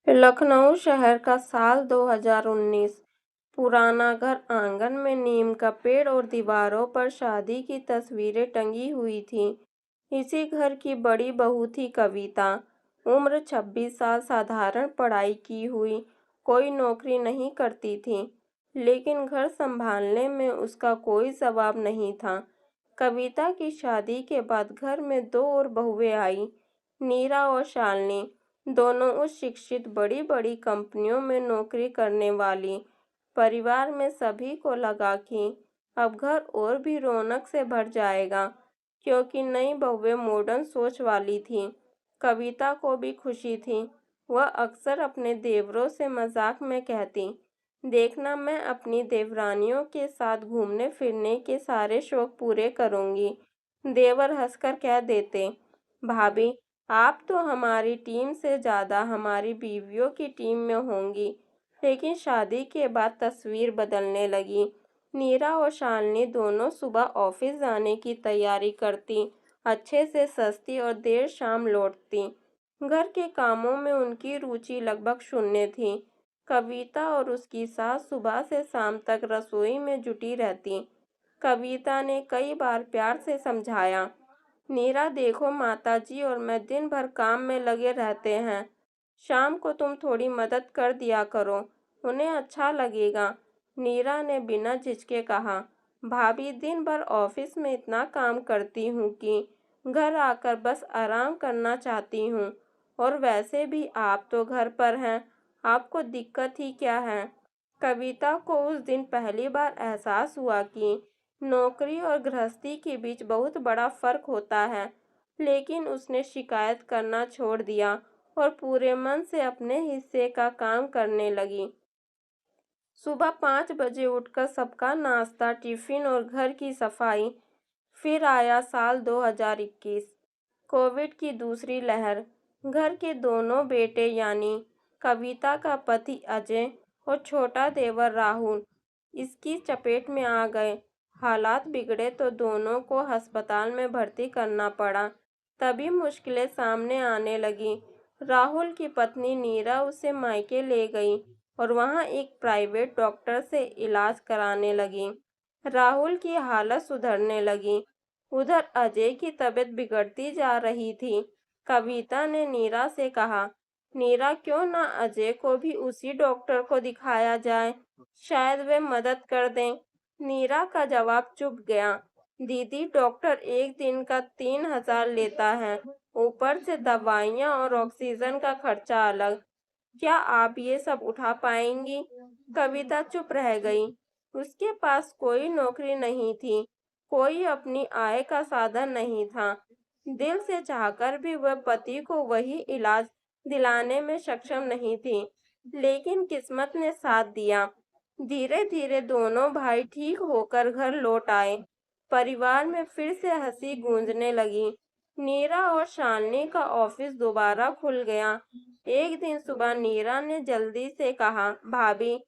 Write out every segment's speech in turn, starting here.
लखनऊ शहर का साल 2019। पुराना घर, आंगन में नीम का पेड़ और दीवारों पर शादी की तस्वीरें टंगी हुई थीं। इसी घर की बड़ी बहू थी कविता। उम्र 26 साल, साधारण पढ़ाई की हुई, कोई नौकरी नहीं करती थी, लेकिन घर संभालने में उसका कोई जवाब नहीं था। कविता की शादी के बाद घर में दो और बहुएं आई, नीरा और शालिनी। दोनों उच्च शिक्षित, बड़ी बड़ी कंपनियों में नौकरी करने वाली। परिवार में सभी को लगा कि अब घर और भी रौनक से भर जाएगा, क्योंकि नई बहुएं मॉडर्न सोच वाली थीं। कविता को भी खुशी थी। वह अक्सर अपने देवरों से मजाक में कहती, देखना, मैं अपनी देवरानियों के साथ घूमने फिरने के सारे शौक पूरे करूंगी। देवर हंसकर कह देते, भाभी, आप तो हमारी टीम से ज़्यादा हमारी बीवियों की टीम में होंगी। लेकिन शादी के बाद तस्वीर बदलने लगी। नीरा और शालिनी दोनों सुबह ऑफिस जाने की तैयारी करती, अच्छे से सस्ती और देर शाम लौटती। घर के कामों में उनकी रुचि लगभग शून्य थी। कविता और उसकी सास सुबह से शाम तक रसोई में जुटी रहती। कविता ने कई बार प्यार से समझाया, नीरा, देखो, माताजी और मैं दिन भर काम में लगे रहते हैं। शाम को तुम थोड़ी मदद कर दिया करो, उन्हें अच्छा लगेगा। नीरा ने बिना झिझके कहा, भाभी, दिन भर ऑफिस में इतना काम करती हूँ कि घर आकर बस आराम करना चाहती हूँ। और वैसे भी आप तो घर पर हैं, आपको दिक्कत ही क्या है। कविता को उस दिन पहली बार एहसास हुआ कि नौकरी और गृहस्थी के बीच बहुत बड़ा फर्क होता है। लेकिन उसने शिकायत करना छोड़ दिया और पूरे मन से अपने हिस्से का काम करने लगी। सुबह 5 बजे उठकर सबका नाश्ता, टिफिन और घर की सफाई। फिर आया साल 2021, कोविड की दूसरी लहर। घर के दोनों बेटे यानी कविता का पति अजय और छोटा देवर राहुल इसकी चपेट में आ गए। हालात बिगड़े तो दोनों को अस्पताल में भर्ती करना पड़ा। तभी मुश्किलें सामने आने लगी। राहुल की पत्नी नीरा उसे मायके ले गई और वहां एक प्राइवेट डॉक्टर से इलाज कराने लगी। राहुल की हालत सुधरने लगी। उधर अजय की तबीयत बिगड़ती जा रही थी। कविता ने नीरा से कहा, नीरा, क्यों ना अजय को भी उसी डॉक्टर को दिखाया जाए, शायद वे मदद कर दें। नीरा का जवाब चुप गया। दीदी, डॉक्टर एक दिन का 3,000 लेता है, ऊपर से दवाइयाँ और ऑक्सीजन का खर्चा अलग। क्या आप ये सब उठा पाएंगी? कविता चुप रह गई। उसके पास कोई नौकरी नहीं थी, कोई अपनी आय का साधन नहीं था। दिल से चाहकर भी वह पति को वही इलाज दिलाने में सक्षम नहीं थी। लेकिन किस्मत ने साथ दिया। धीरे धीरे दोनों भाई ठीक होकर घर लौट आए। परिवार में फिर से हंसी गूंजने लगी। नीरा और शालिनी का ऑफिस दोबारा खुल गया। एक दिन सुबह नीरा ने जल्दी से कहा, भाभी,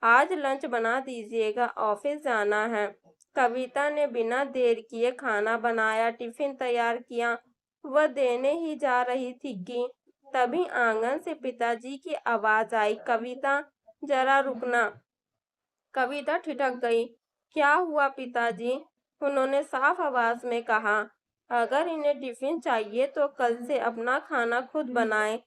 आज लंच बना दीजिएगा, ऑफिस जाना है। कविता ने बिना देर किए खाना बनाया, टिफिन तैयार किया। वह देने ही जा रही थी कि तभी आंगन से पिताजी की आवाज आई, कविता, जरा रुकना। कविता ठिठक गई। क्या हुआ पिताजी? उन्होंने साफ आवाज में कहा, अगर इन्हें टिफिन चाहिए तो कल से अपना खाना खुद बनाएं।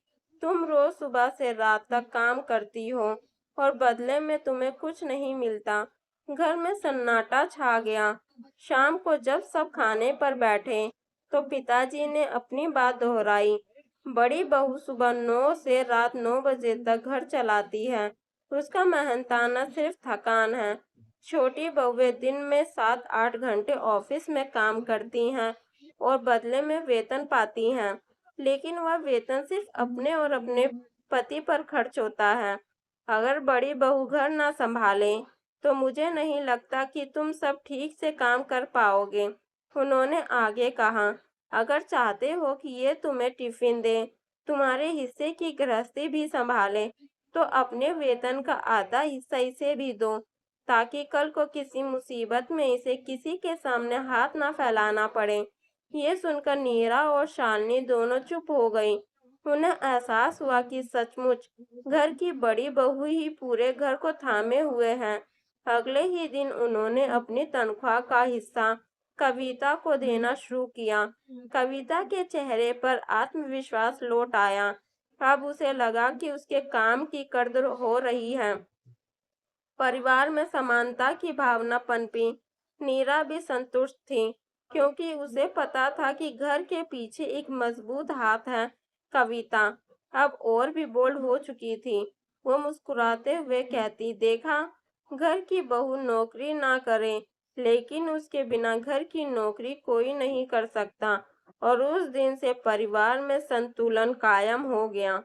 तुम रोज सुबह से रात तक काम करती हो और बदले में तुम्हें कुछ नहीं मिलता। घर में सन्नाटा छा गया। शाम को जब सब खाने पर बैठे तो पिताजी ने अपनी बात दोहराई, बड़ी बहू सुबह 9 से रात 9 बजे तक घर चलाती है, उसका मेहनताना सिर्फ थकान है। छोटी बहुएं दिन में 7-8 घंटे ऑफिस में काम करती हैं और बदले में वेतन पाती हैं, लेकिन वह वेतन सिर्फ अपने और अपने पति पर खर्च होता है। अगर बड़ी बहू घर ना संभाले तो मुझे नहीं लगता कि तुम सब ठीक से काम कर पाओगे। उन्होंने आगे कहा, अगर चाहते हो कि ये तुम्हें टिफिन दे, तुम्हारे हिस्से की गृहस्थी भी संभाले, तो अपने वेतन का आधा हिस्सा इसे भी दो, ताकि कल को किसी मुसीबत में इसे किसी के सामने हाथ ना फैलाना पड़े। ये सुनकर नीरा और शालिनी दोनों चुप हो गई। उन्हें एहसास हुआ कि सचमुच घर की बड़ी बहू ही पूरे घर को थामे हुए हैं। अगले ही दिन उन्होंने अपनी तनख्वाह का हिस्सा कविता को देना शुरू किया। कविता के चेहरे पर आत्मविश्वास लौट आया। अब उसे लगा कि उसके काम की कद्र हो रही है। परिवार में समानता की भावना पनपी। नीरा भी संतुष्ट थी, क्योंकि उसे पता था कि घर के पीछे एक मजबूत हाथ है। कविता अब और भी बोल्ड हो चुकी थी। वो मुस्कुराते हुए कहती, देखा, घर की बहू नौकरी ना करे, लेकिन उसके बिना घर की नौकरी कोई नहीं कर सकता। और उस दिन से परिवार में संतुलन कायम हो गया।